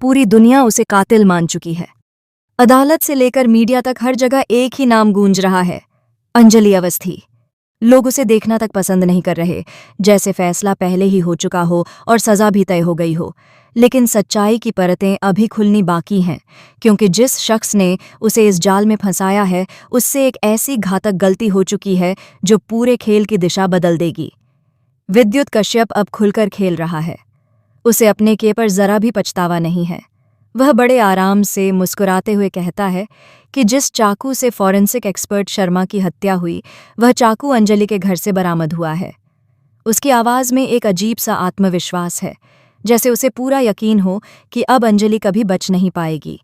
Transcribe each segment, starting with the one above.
पूरी दुनिया उसे कातिल मान चुकी है। अदालत से लेकर मीडिया तक हर जगह एक ही नाम गूंज रहा है, अंजलि अवस्थी। लोग उसे देखना तक पसंद नहीं कर रहे, जैसे फैसला पहले ही हो चुका हो और सजा भी तय हो गई हो। लेकिन सच्चाई की परतें अभी खुलनी बाकी हैं, क्योंकि जिस शख्स ने उसे इस जाल में फंसाया है, उससे एक ऐसी घातक गलती हो चुकी है जो पूरे खेल की दिशा बदल देगी। विद्युत कश्यप अब खुलकर खेल रहा है। उसे अपने किए पर जरा भी पछतावा नहीं है। वह बड़े आराम से मुस्कुराते हुए कहता है कि जिस चाकू से फॉरेंसिक एक्सपर्ट शर्मा की हत्या हुई, वह चाकू अंजलि के घर से बरामद हुआ है। उसकी आवाज़ में एक अजीब सा आत्मविश्वास है, जैसे उसे पूरा यकीन हो कि अब अंजलि कभी बच नहीं पाएगी।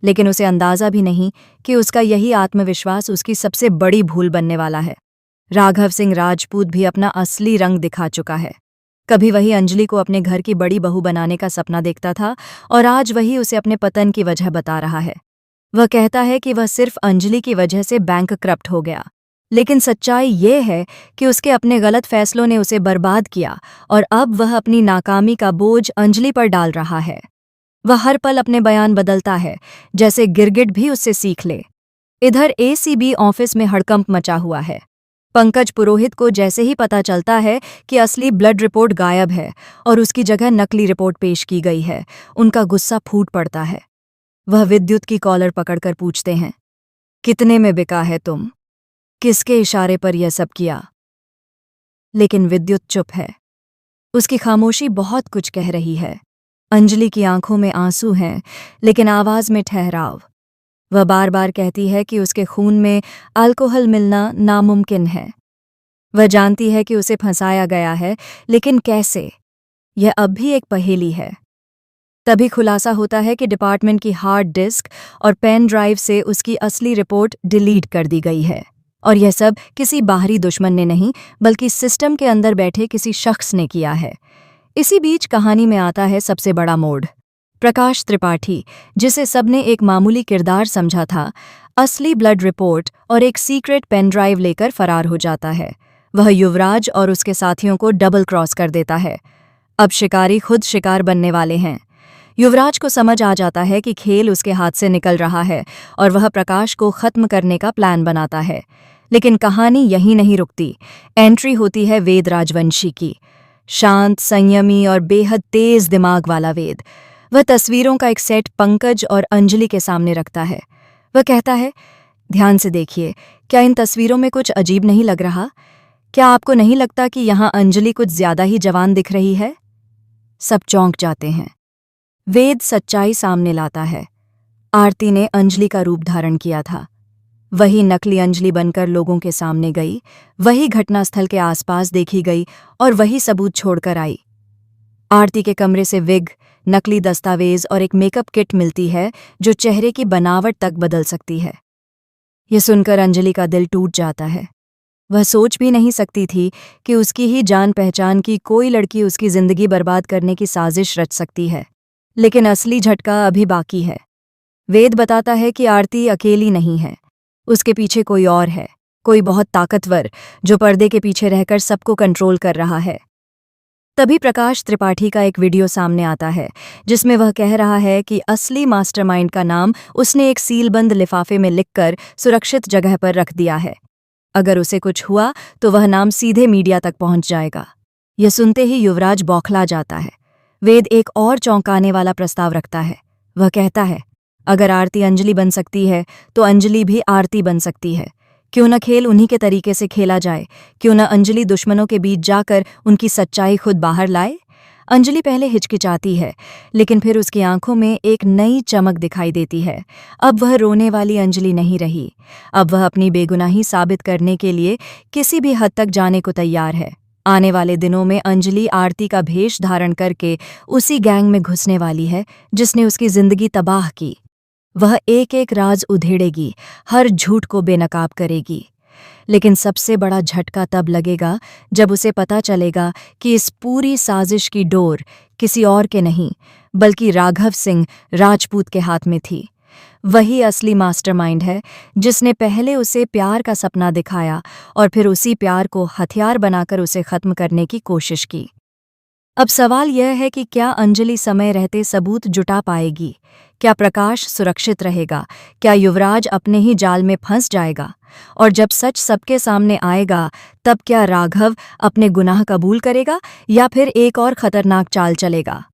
लेकिन उसे अंदाज़ा भी नहीं कि उसका यही आत्मविश्वास उसकी सबसे बड़ी भूल बनने वाला है। राघव सिंह राजपूत भी अपना असली रंग दिखा चुका है। कभी वही अंजलि को अपने घर की बड़ी बहू बनाने का सपना देखता था, और आज वही उसे अपने पतन की वजह बता रहा है। वह कहता है कि वह सिर्फ अंजलि की वजह से बैंक करप्ट हो गया, लेकिन सच्चाई ये है कि उसके अपने गलत फैसलों ने उसे बर्बाद किया, और अब वह अपनी नाकामी का बोझ अंजलि पर डाल रहा है। वह हर पल अपने बयान बदलता है, जैसे गिरगिट भी उससे सीख ले। इधर एसीबी ऑफिस में हड़कंप मचा हुआ है। पंकज पुरोहित को जैसे ही पता चलता है कि असली ब्लड रिपोर्ट गायब है और उसकी जगह नकली रिपोर्ट पेश की गई है, उनका गुस्सा फूट पड़ता है। वह विद्युत की कॉलर पकड़कर पूछते हैं, कितने में बिका है तुम? किसके इशारे पर यह सब किया? लेकिन विद्युत चुप है। उसकी खामोशी बहुत कुछ कह रही है। अंजलि की आंखों में आंसू हैं, लेकिन आवाज में ठहराव। वह बार बार कहती है कि उसके खून में अल्कोहल मिलना नामुमकिन है। वह जानती है कि उसे फंसाया गया है, लेकिन कैसे? यह अब भी एक पहेली है। तभी खुलासा होता है कि डिपार्टमेंट की हार्ड डिस्क और पेन ड्राइव से उसकी असली रिपोर्ट डिलीट कर दी गई है, और यह सब किसी बाहरी दुश्मन ने नहीं, बल्कि सिस्टम के अंदर बैठे किसी शख्स ने किया है। इसी बीच कहानी में आता है सबसे बड़ा मोड़। प्रकाश त्रिपाठी, जिसे सबने एक मामूली किरदार समझा था, असली ब्लड रिपोर्ट और एक सीक्रेट पेन ड्राइव लेकर फरार हो जाता है। वह युवराज और उसके साथियों को डबल क्रॉस कर देता है। अब शिकारी खुद शिकार बनने वाले हैं। युवराज को समझ आ जाता है कि खेल उसके हाथ से निकल रहा है, और वह प्रकाश को खत्म करने का प्लान बनाता है। लेकिन कहानी यहीं नहीं रुकती। एंट्री होती है वेद राजवंशी की। शांत, संयमी और बेहद तेज दिमाग वाला वेद। वह तस्वीरों का एक सेट पंकज और अंजलि के सामने रखता है। वह कहता है, ध्यान से देखिए, क्या इन तस्वीरों में कुछ अजीब नहीं लग रहा? क्या आपको नहीं लगता कि यहाँ अंजलि कुछ ज्यादा ही जवान दिख रही है? सब चौंक जाते हैं। वेद सच्चाई सामने लाता है। आरती ने अंजलि का रूप धारण किया था। वही नकली अंजलि बनकर लोगों के सामने गई, वही घटनास्थल के आसपास देखी गई, और वही सबूत छोड़कर आई। आरती के कमरे से विग, नकली दस्तावेज और एक मेकअप किट मिलती है जो चेहरे की बनावट तक बदल सकती है। यह सुनकर अंजलि का दिल टूट जाता है। वह सोच भी नहीं सकती थी कि उसकी ही जान पहचान की कोई लड़की उसकी जिंदगी बर्बाद करने की साजिश रच सकती है। लेकिन असली झटका अभी बाकी है। वेद बताता है कि आरती अकेली नहीं है। उसके पीछे कोई और है, कोई बहुत ताकतवर, जो पर्दे के पीछे रहकर सबको कंट्रोल कर रहा है। तभी प्रकाश त्रिपाठी का एक वीडियो सामने आता है, जिसमें वह कह रहा है कि असली मास्टरमाइंड का नाम उसने एक सीलबंद लिफाफे में लिखकर सुरक्षित जगह पर रख दिया है। अगर उसे कुछ हुआ तो वह नाम सीधे मीडिया तक पहुंच जाएगा। यह सुनते ही युवराज बौखला जाता है। वेद एक और चौंकाने वाला प्रस्ताव रखता है। वह कहता है, अगर आरती अंजलि बन सकती है तो अंजलि भी आरती बन सकती है। क्यों न खेल उन्हीं के तरीके से खेला जाए? क्यों न अंजलि दुश्मनों के बीच जाकर उनकी सच्चाई खुद बाहर लाए? अंजलि पहले हिचकिचाती है, लेकिन फिर उसकी आंखों में एक नई चमक दिखाई देती है। अब वह रोने वाली अंजलि नहीं रही। अब वह अपनी बेगुनाही साबित करने के लिए किसी भी हद तक जाने को तैयार है। आने वाले दिनों में अंजलि आरती का भेष धारण करके उसी गैंग में घुसने वाली है जिसने उसकी जिंदगी तबाह की। वह एक एक राज उधेड़ेगी, हर झूठ को बेनकाब करेगी। लेकिन सबसे बड़ा झटका तब लगेगा जब उसे पता चलेगा कि इस पूरी साजिश की डोर किसी और के नहीं, बल्कि राघव सिंह राजपूत के हाथ में थी। वही असली मास्टरमाइंड है जिसने पहले उसे प्यार का सपना दिखाया और फिर उसी प्यार को हथियार बनाकर उसे खत्म करने की कोशिश की। अब सवाल यह है कि क्या अंजलि समय रहते सबूत जुटा पाएगी? क्या प्रकाश सुरक्षित रहेगा? क्या युवराज अपने ही जाल में फंस जाएगा? और जब सच सबके सामने आएगा, तब क्या राघव अपने गुनाह कबूल करेगा या फिर एक और खतरनाक चाल चलेगा?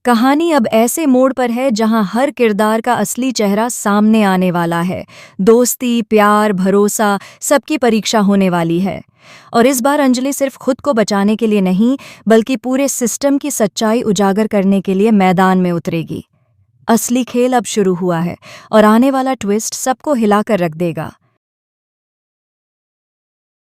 कहानी अब ऐसे मोड़ पर है जहां हर किरदार का असली चेहरा सामने आने वाला है। दोस्ती, प्यार, भरोसा, सबकी परीक्षा होने वाली है। और इस बार अंजलि सिर्फ खुद को बचाने के लिए नहीं, बल्कि पूरे सिस्टम की सच्चाई उजागर करने के लिए मैदान में उतरेगी। असली खेल अब शुरू हुआ है और आने वाला ट्विस्ट सबको हिलाकर रख देगा।